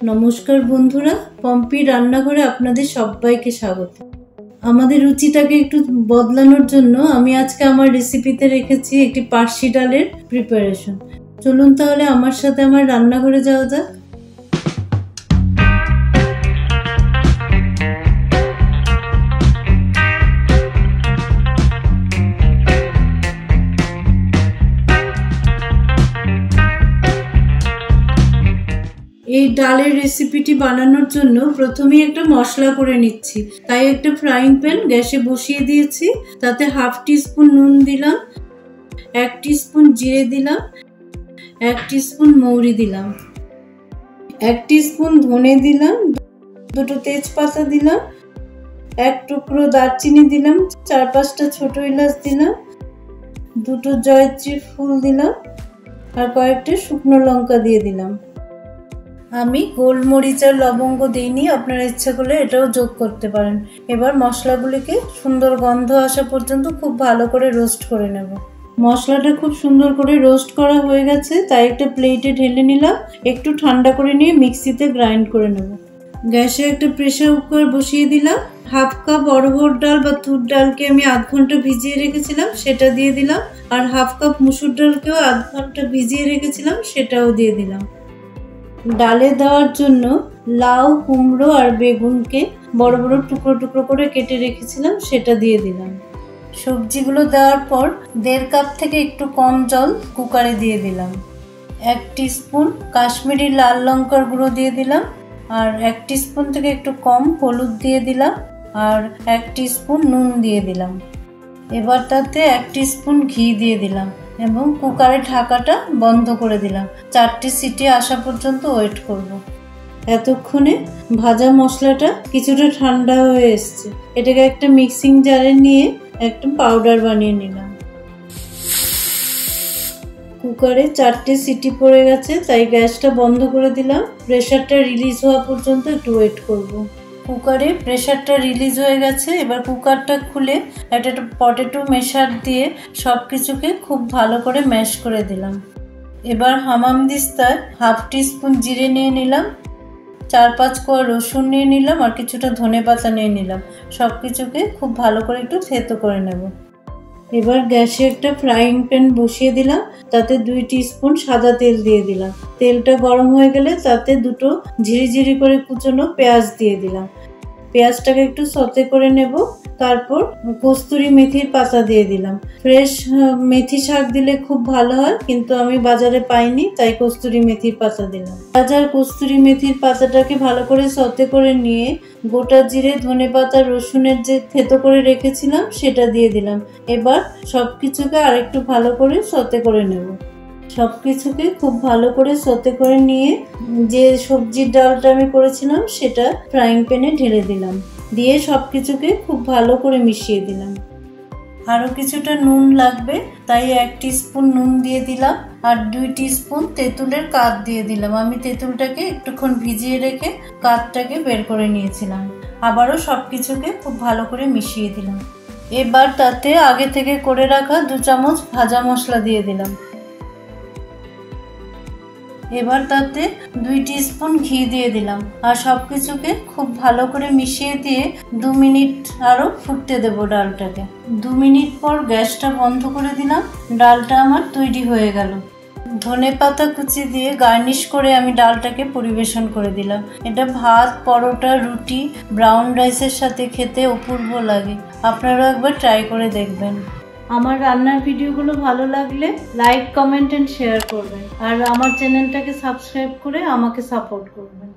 নমস্কার বন্ধুরা, পম্পি রান্নাঘরে আপনাদের সবাইকে স্বাগত। আমাদের রুচিটাকে একটু বদলানোর জন্য আমি আজকে আমার রেসিপিতে রেখেছি একটি পার্সি ডালের প্রিপারেশন। চলুন তাহলে আমার সাথে আমার রান্নাঘরে যাওয়া যাক। এই ডালের রেসিপিটি বানানোর জন্য প্রথমেই একটা মশলা করে নিচ্ছি। তাই একটা ফ্রাইং প্যান গ্যাসে বসিয়ে দিয়েছি। তাতে হাফ টিস্পুন নুন দিলাম, 1 টিস্পুন জিরে দিলাম, 1 টিস্পুন মৌরি দিলাম, 1 টিস্পুন ধনে দিলাম, 2টো তেজপাতা দিলাম, 1 টুকরো দারচিনি দিলাম, 4-5টা ছোট এলাচ দিলাম, 2টো জয়ত্রী ফুল দিলাম আর কয়েকটা শুকনো লঙ্কা দিয়ে দিলাম। আমি গোলমরিচ আর লবঙ্গ দিইনি, আপনারা ইচ্ছা করলে এটাও যোগ করতে পারেন। এবার মশলাগুলিকে সুন্দর গন্ধ আসা পর্যন্ত খুব ভালো করে রোস্ট করে নেব। মশলাটা খুব সুন্দর করে রোস্ট করা হয়ে গেছে, তাই একটা প্লেটে ঢেলে নিলাম। একটু ঠান্ডা করে নিয়ে মিক্সিতে গ্রাইন্ড করে নেব। গ্যাসে একটা প্রেসার কুকার বসিয়ে দিলাম। হাফ কাপ অড়হর ডাল বা তুর ডালকে আমি আধ ঘন্টা ভিজিয়ে রেখেছিলাম, সেটা দিয়ে দিলাম। আর হাফ কাপ মুসুর ডালকেও আধ ঘন্টা ভিজিয়ে রেখেছিলাম, সেটাও দিয়ে দিলাম। ডালে দেওয়ার জন্য লাউ, কুমড়ো আর বেগুনকে বড় বড় টুকরো টুকরো করে কেটে রেখেছিলাম, সেটা দিয়ে দিলাম। সবজিগুলো দেওয়ার পর 1.5 কাপ থেকে একটু কম জল কুকারে দিয়ে দিলাম। 1 টিস্পুন কাশ্মীরি লাল লঙ্কার গুঁড়ো দিয়ে দিলাম আর 1 টিস্পুন থেকে একটু কম হলুদ দিয়ে দিলাম আর 1 টিস্পুন নুন দিয়ে দিলাম। এবার তাতে 1 টিস্পুন ঘি দিয়ে দিলাম এবং কুকারের ঢাকাটা বন্ধ করে দিলাম। 4টে সিটি আসা পর্যন্ত ওয়েট করব। এতক্ষণে ভাজা মশলাটা কিছুটা ঠান্ডা হয়ে এসছে। এটাকে একটা মিক্সিং জারে নিয়ে একটা পাউডার বানিয়ে নিলাম। কুকারে 4টে সিটি পড়ে গেছে, তাই গ্যাসটা বন্ধ করে দিলাম। প্রেসারটা রিলিজ হওয়া পর্যন্ত একটু ওয়েট করব। কুকারে প্রেসারটা রিলিজ হয়ে গেছে। এবার কুকারটা খুলে একটা পটেটো মেশার দিয়ে সব কিছুকে খুব ভালো করে ম্যাশ করে দিলাম। এবার হামামদিস্তায় হাফ টিস্পুন জিরে নিয়ে নিলাম, 4-5 কোয়া রসুন নিয়ে নিলাম আর কিছুটা ধনেপাতা নিয়ে নিলাম। সব কিছুকে খুব ভালো করে একটু থেতো করে নেব। এবার গ্যাসে একটা ফ্রাইং প্যান বসিয়ে দিলাম, তাতে 2 টিস্পুন সাদা তেল দিয়ে দিলাম। তেলটা গরম হয়ে গেলে তাতে 2টো ঝিরিঝিরি করে কুচনো পেঁয়াজ দিয়ে দিলাম। পেঁয়াজটাকে একটু সতে করে নেব। তারপর কস্তুরি মেথির পাতা দিয়ে দিলাম। ফ্রেশ মেথি শাক দিলে খুব ভালো হয়, কিন্তু আমি বাজারে পাইনি, তাই কস্তুরি মেথির পাতা দিলাম। বাজার কস্তুরি মেথির পাতাটাকে ভালো করে সতে করে নিয়ে গোটা জিরে, ধনেপাতা, রসুনের যে থেতো করে রেখেছিলাম সেটা দিয়ে দিলাম। এবার সবকিছুকে আরেকটু ভালো করে সতে করে নেব। সব কিছুকে খুব ভালো করে সতে করে নিয়ে যে সবজির ডালটা আমি করেছিলাম সেটা ফ্রাইং প্যানে ঢেলে দিলাম। দিয়ে সব কিছুকে খুব ভালো করে মিশিয়ে দিলাম। আরও কিছুটা নুন লাগবে, তাই 1 টিস্পুন নুন দিয়ে দিলাম আর 2 টিস্পুন তেঁতুলের কাঠ দিয়ে দিলাম। আমি তেঁতুলটাকে একটুক্ষণ ভিজিয়ে রেখে কাঠটাকে বের করে নিয়েছিলাম। আবারও সব কিছুকে খুব ভালো করে মিশিয়ে দিলাম। এবার তাতে আগে থেকে করে রাখা 2 চামচ ভাজা মশলা দিয়ে দিলাম। এবার তাতে 2 টিস্পুন ঘি দিয়ে দিলাম আর সব কিছুকে খুব ভালো করে মিশিয়ে দিয়ে 2 মিনিট আরও ফুটতে দেব ডালটাকে। 2 মিনিট পর গ্যাসটা বন্ধ করে দিলাম। ডালটা আমার তৈরি হয়ে গেল। ধনেপাতা কুচি দিয়ে গার্নিশ করে আমি ডালটাকে পরিবেশন করে দিলাম। এটা ভাত, পরোটা, রুটি, ব্রাউন রাইসের সাথে খেতে অপূর্ব লাগে। আপনারাও একবার ট্রাই করে দেখবেন। আমার রান্নার ভিডিওগুলো ভালো লাগলে লাইক, কমেন্ট এন্ড শেয়ার করবেন আর আমার চ্যানেলটাকে সাবস্ক্রাইব করে আমাকে সাপোর্ট করবেন।